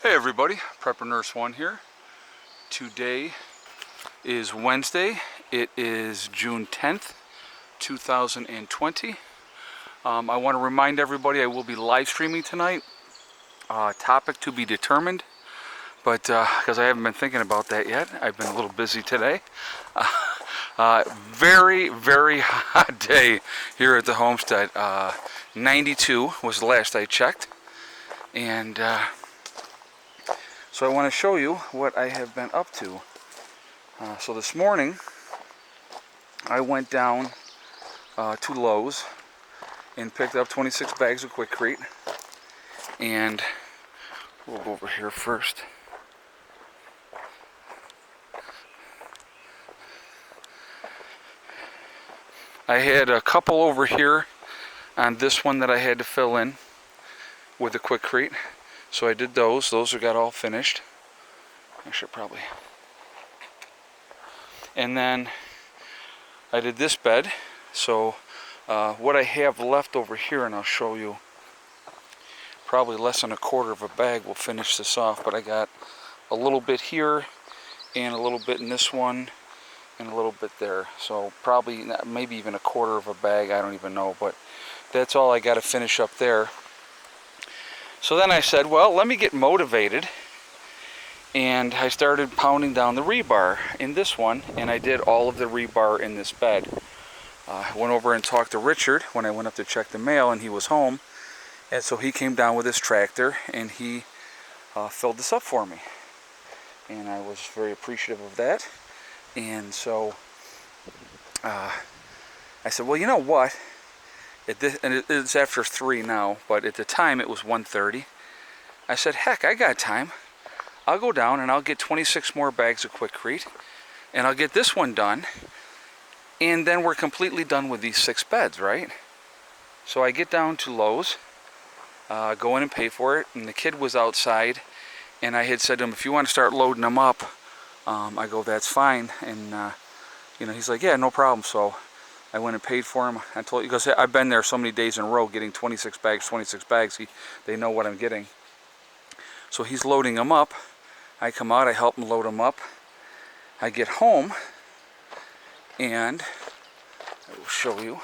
Hey everybody, Prepper Nurse 1 here. Today is Wednesday. It is June 10th, 2020. I want to remind everybody I will be live streaming tonight. Topic to be determined, but because I haven't been thinking about that yet. I've been a little busy today. Very, very hot day here at the homestead. 92 was the last I checked. And so I want to show you what I have been up to. So this morning, I went down to Lowe's and picked up 26 bags of Quikrete. And we'll go over here first. I had a couple over here on this one that I had to fill in with the Quikrete. So I did those. Those got all finished. I should probably. And then I did this bed. So what I have left over here, and I'll show you, probably less than a quarter of a bag will finish this off. But I got a little bit here, and a little bit in this one, and a little bit there. So probably, maybe even a quarter of a bag. I don't even know. But that's all I got to finish up there. So then I said, well, let me get motivated, and I started pounding down the rebar in this one, and I did all of the rebar in this bed. I went over and talked to Richard when I went up to check the mail, and he was home, and so he came down with his tractor, and he filled this up for me, and I was very appreciative of that. And so I said, well, you know what? And it's after 3 now, but at the time it was 1:30. I said, heck, I got time. I'll go down and I'll get 26 more bags of Quikrete, and I'll get this one done, and then we're completely done with these 6 beds, right? So I get down to Lowe's, go in and pay for it, and the kid was outside, and I had said to him, if you want to start loading them up, I go, that's fine. And he's like, yeah, no problem. So I went and paid for him. I told you, because I've been there so many days in a row getting 26 bags. They know what I'm getting. So he's loading them up. I come out, I help him load them up. I get home, and I will show you.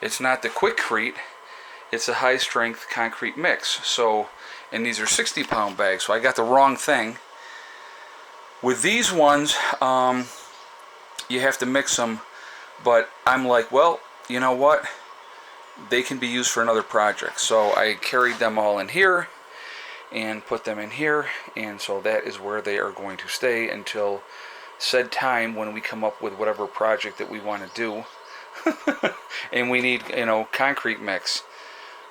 It's not the Quikrete, it's a high strength concrete mix. So, and these are 60-pound bags, so I got the wrong thing. With these ones, you have to mix them, but I'm like, well, you know what? They can be used for another project. So I carried them all in here and put them in here, and so that is where they are going to stay until said time when we come up with whatever project that we want to do. And we need, concrete mix.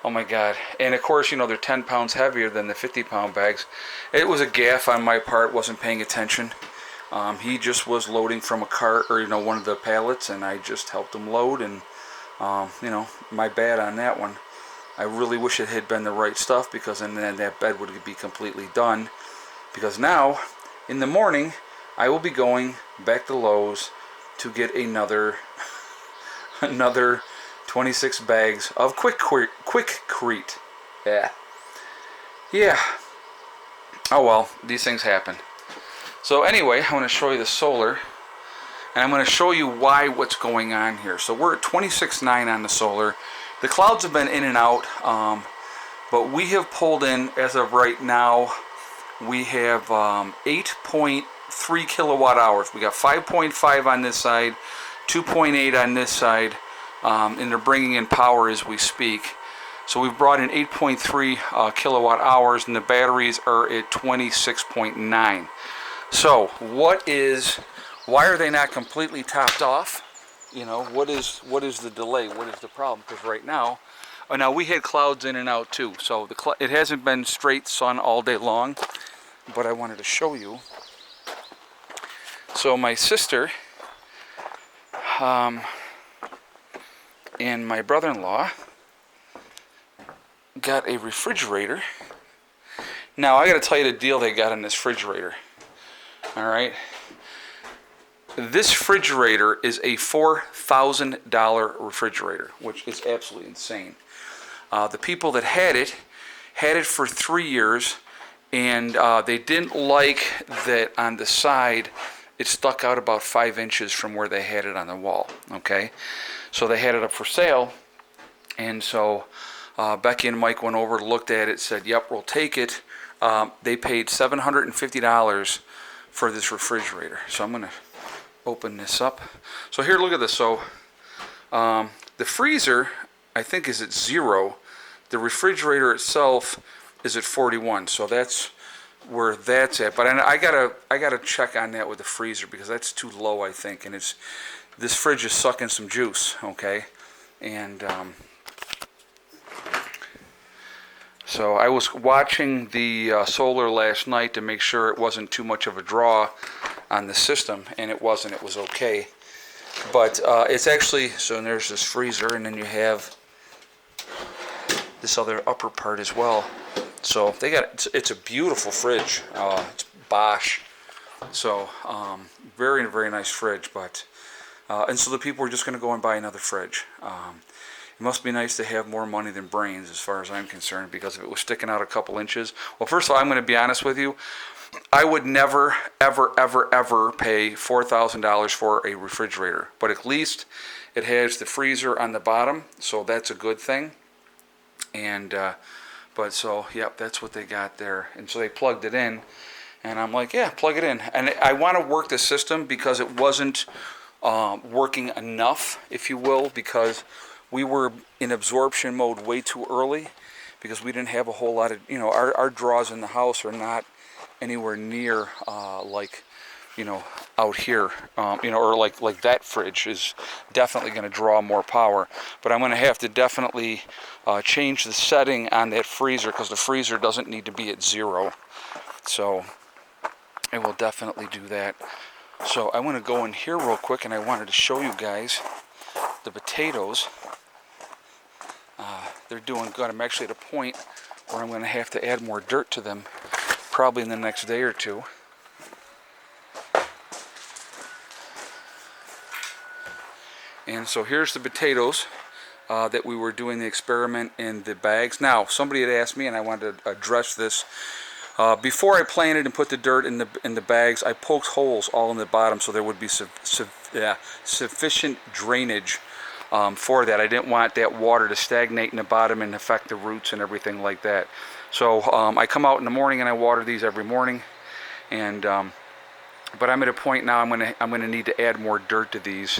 Oh my God. And of course, they're 10 pounds heavier than the 50-pound bags. It was a gaffe on my part, wasn't paying attention. He just was loading from a cart, or one of the pallets, and I just helped him load, and my bad on that one. I really wish it had been the right stuff, because then that bed would be completely done. Because now, in the morning, I will be going back to Lowe's to get another 26 bags of Quikrete. Yeah. Oh well, these things happen. So anyway, I want to show you the solar, and I'm going to show you what's going on here. So we're at 26.9 on the solar. The clouds have been in and out, but we have pulled in, as of right now, we have 8.3 kilowatt hours. We got 5.5 on this side, 2.8 on this side, and they're bringing in power as we speak. So we've brought in 8.3 kilowatt hours, and the batteries are at 26.9. So why are they not completely topped off? What is the delay? What is the problem? Because right now we had clouds in and out too. So it hasn't been straight sun all day long, but I wanted to show you. So my sister and my brother-in-law got a refrigerator. Now I got to tell you the deal they got in this refrigerator. All right. This refrigerator is a $4,000 refrigerator, which is absolutely insane. The people that had it had it for 3 years, and they didn't like that on the side it stuck out about 5 inches from where they had it on the wall. Okay, so they had it up for sale, and so Becky and Mike went over, looked at it, said, "Yep, we'll take it." They paid $750 for this refrigerator. So I'm gonna open this up. So here, look at this. So the freezer, I think, is at 0. The refrigerator itself is at 41. So that's where that's at. But I gotta check on that with the freezer, because that's too low, I think. And this fridge is sucking some juice. Okay, and so I was watching the solar last night to make sure it wasn't too much of a draw on the system, and it wasn't. It was okay. But it's actually, so there's this freezer, and then you have this other upper part as well. So they got, it's a beautiful fridge. It's Bosch. So very, very nice fridge. But and so the people were just going to go and buy another fridge. It must be nice to have more money than brains, as far as I'm concerned, because if it was sticking out a couple inches, well, first of all, I'm going to be honest with you. I would never, ever, ever, ever pay $4,000 for a refrigerator. But at least it has the freezer on the bottom, so that's a good thing. And but so, yep, that's what they got there. And so they plugged it in, and I'm like, yeah, plug it in. And I want to work the system because it wasn't working enough, if you will, because we were in absorption mode way too early, because we didn't have a whole lot of, our draws in the house are not anywhere near like, out here, or like that fridge is definitely going to draw more power. But I'm going to have to definitely change the setting on that freezer, because the freezer doesn't need to be at 0. So I will definitely do that. So I want to go in here real quick, and I wanted to show you guys the potatoes. They're doing good. I'm actually at a point where I'm going to have to add more dirt to them, probably in the next day or two. And so here's the potatoes that we were doing the experiment in the bags. Now, somebody had asked me, and I wanted to address this. Before I planted and put the dirt in the bags, I poked holes all in the bottom so there would be sufficient drainage for that. I didn't want that water to stagnate in the bottom and affect the roots and everything like that. So I come out in the morning and I water these every morning. And but I'm at a point now I'm gonna need to add more dirt to these,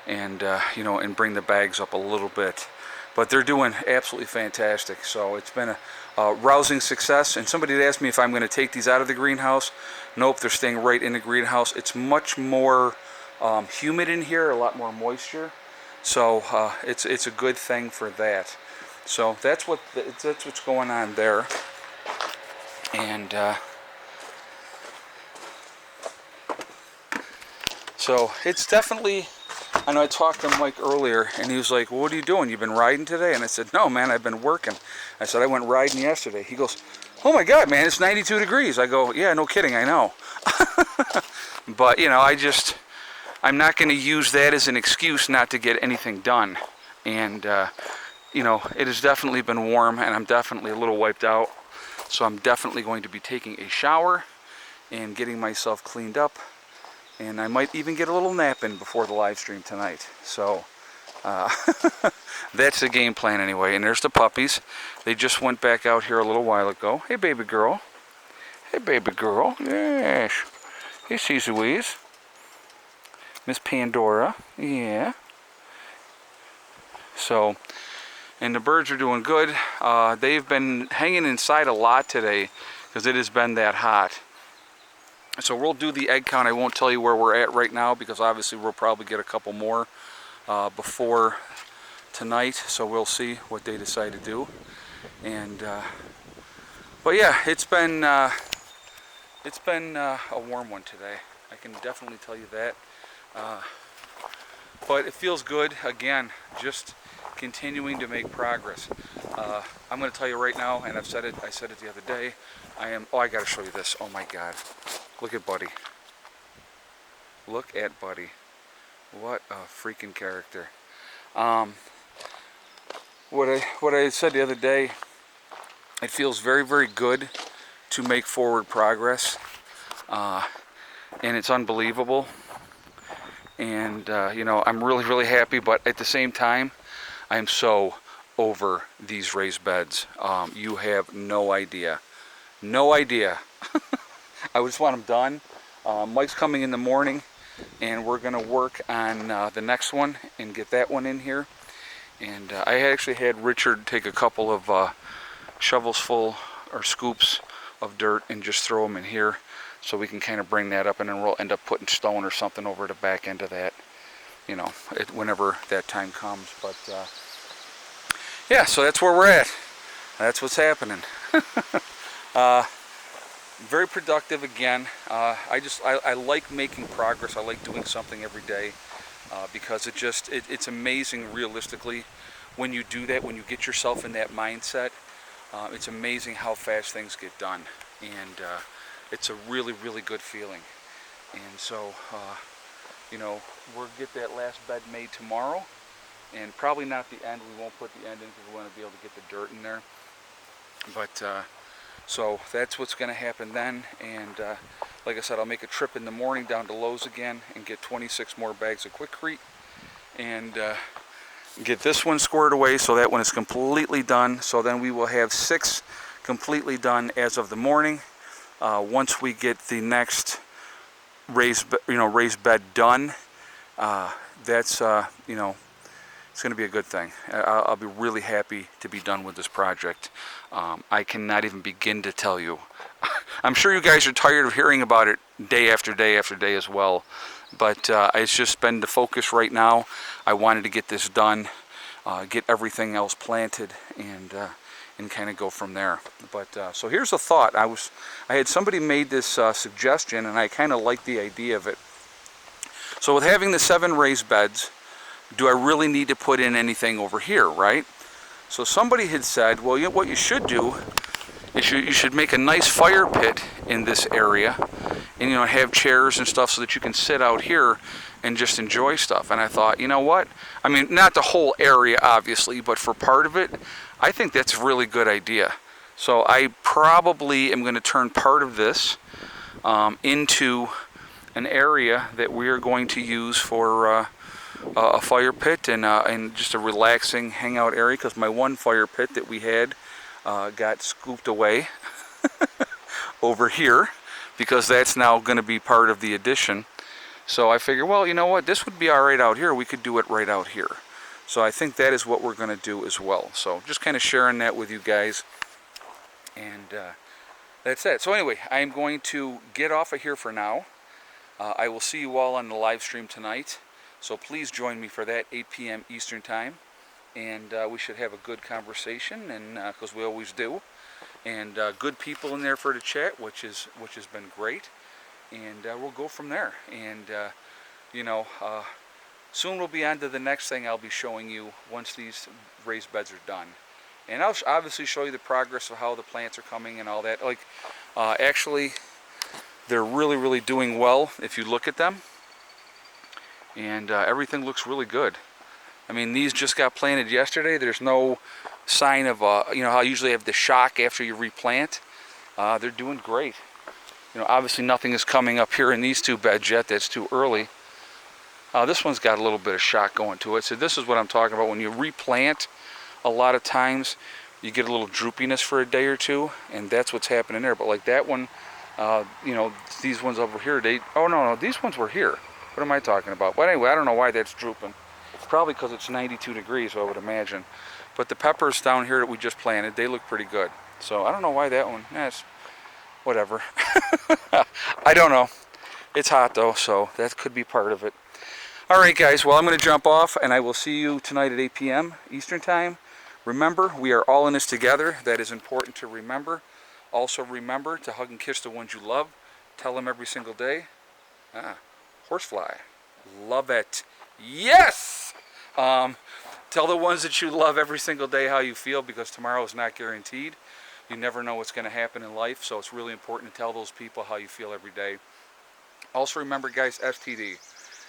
and and bring the bags up a little bit. But they're doing absolutely fantastic. So it's been a rousing success. And somebody had asked me if I'm going to take these out of the greenhouse. Nope, they're staying right in the greenhouse. It's much more humid in here, a lot more moisture. So it's a good thing for that. So that's what's going on there. And so it's definitely, I know I talked to Mike earlier, and he was like, well, what are you doing? You've been riding today? And I said, no, man, I've been working. I said, I went riding yesterday. He goes, oh my God, man, it's 92 degrees. I go, yeah, no kidding, I know. But, I'm not going to use that as an excuse not to get anything done. And, it has definitely been warm, and I'm definitely a little wiped out. So I'm definitely going to be taking a shower and getting myself cleaned up. And I might even get a little nap in before the live stream tonight. So that's the game plan anyway. And there's the puppies. They just went back out here a little while ago. Hey, baby girl. Hey, baby girl. Yes. Hey, Louise. Miss Pandora. Yeah. So, and the birds are doing good. They've been hanging inside a lot today because it has been that hot. So we'll do the egg count. I won't tell you where we're at right now, because obviously we'll probably get a couple more before tonight. So we'll see what they decide to do. And but yeah, it's been a warm one today. I can definitely tell you that. But it feels good. Again, just continuing to make progress. I'm going to tell you right now, and I said it the other day. I got to show you this. Oh my God. Look at Buddy. Look at Buddy. What a freaking character. What I said the other day It feels very, very good to make forward progress, and it's unbelievable. And you know, I'm really, really happy, but at the same time, I'm so over these raised beds. You have no idea. No idea. I just want them done. Mike's coming in the morning, and we're going to work on the next one and get that one in here. And I actually had Richard take a couple of shovels full or scoops of dirt and just throw them in here so we can kind of bring that up, and then we'll end up putting stone or something over the back end of that, you know, whenever that time comes. But yeah, so that's where we're at. That's what's happening. Very productive again. I like making progress. I like doing something every day because it's amazing realistically when you do that, when you get yourself in that mindset. It's amazing how fast things get done, and it's a really, really good feeling. And so, you know, we'll get that last bed made tomorrow, and probably not the end. We won't put the end in because we want to be able to get the dirt in there. But so that's what's going to happen then. And like I said, I'll make a trip in the morning down to Lowe's again and get 26 more bags of Quikrete, and get this one squared away so that one is completely done. So then we will have 6 completely done as of the morning. Once we get the next raised bed done, that's you know, it's going to be a good thing. I'll be really happy to be done with this project. I cannot even begin to tell you. I'm sure you guys are tired of hearing about it day after day after day as well. But it's just been the focus right now. I wanted to get this done, get everything else planted, and kind of go from there. But so here's a thought. I had somebody made this suggestion, and I kind of like the idea of it. So with having the 7 raised beds, do I really need to put in anything over here, right? So somebody had said, well, you know, what you should do is you should make a nice fire pit in this area, and, you know, have chairs and stuff so that you can sit out here and just enjoy stuff. And I thought, you know what? I mean, not the whole area, obviously, but for part of it, I think that's a really good idea. So I probably am going to turn part of this into an area that we are going to use for a fire pit and just a relaxing hangout area, because my one fire pit that we had got scooped away over here, because that's now going to be part of the addition. So I figured, well, you know what, this would be all right out here. We could do it right out here. So I think that is what we're going to do as well. So just kind of sharing that with you guys. And that's it. So anyway, I'm going to get off of here for now. I will see you all on the live stream tonight. So please join me for that, 8 p.m. Eastern Time. And we should have a good conversation, and because we always do. And good people in there for the chat, which has been great. And we'll go from there. And you know, soon we'll be on to the next thing I'll be showing you once these raised beds are done. And I'll obviously show you the progress of how the plants are coming and all that. Like, actually, they're really, really doing well if you look at them. And everything looks really good. I mean, these just got planted yesterday. There's no sign of, you know, how you usually have the shock after you replant. They're doing great. You know, obviously nothing is coming up here in these 2 beds yet. That's too early. This one's got a little bit of shock going to it. So this is what I'm talking about. When you replant, a lot of times you get a little droopiness for a day or 2, and that's what's happening there. But like that one, you know, these ones over here, oh no, these ones were here. What am I talking about? But anyway, I don't know why that's drooping. Probably because it's 92 degrees, I would imagine. But the peppers down here that we just planted, they look pretty good. So I don't know why that one, it's whatever. I don't know. It's hot though, so that could be part of it. All right, guys, well, I'm going to jump off, and I will see you tonight at 8 p.m. Eastern Time. Remember, we are all in this together. That is important to remember. Also remember to hug and kiss the ones you love. Tell them every single day. Horsefly. Love it. Yes! Tell the ones that you love every single day how you feel, because tomorrow is not guaranteed. You never know what's going to happen in life, so it's really important to tell those people how you feel every day. Also remember, guys, STD.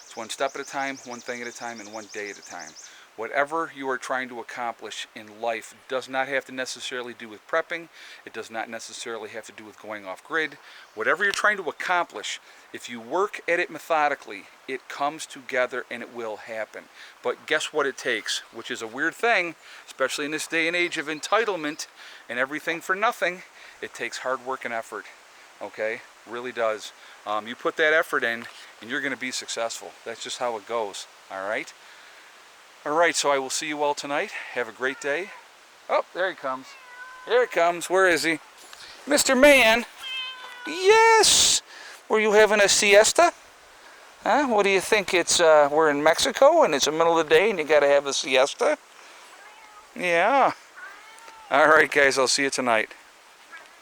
It's one step at a time, one thing at a time, and one day at a time. Whatever you are trying to accomplish in life does not have to necessarily do with prepping. It does not necessarily have to do with going off grid. Whatever you're trying to accomplish, if you work at it methodically, it comes together and it will happen. But guess what it takes, which is a weird thing, especially in this day and age of entitlement and everything for nothing. It takes hard work and effort, okay? Really does. You put that effort in and you're going to be successful. That's just how it goes, all right? All right, so I will see you all tonight. Have a great day. Oh, there he comes. Here he comes. Where is he? Mr. Man. Yes. Were you having a siesta? Huh? What do you think? It's we're in Mexico and it's the middle of the day and you got to have a siesta? Yeah. All right, guys. I'll see you tonight.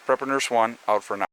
Prepper Nurse 1 out for now.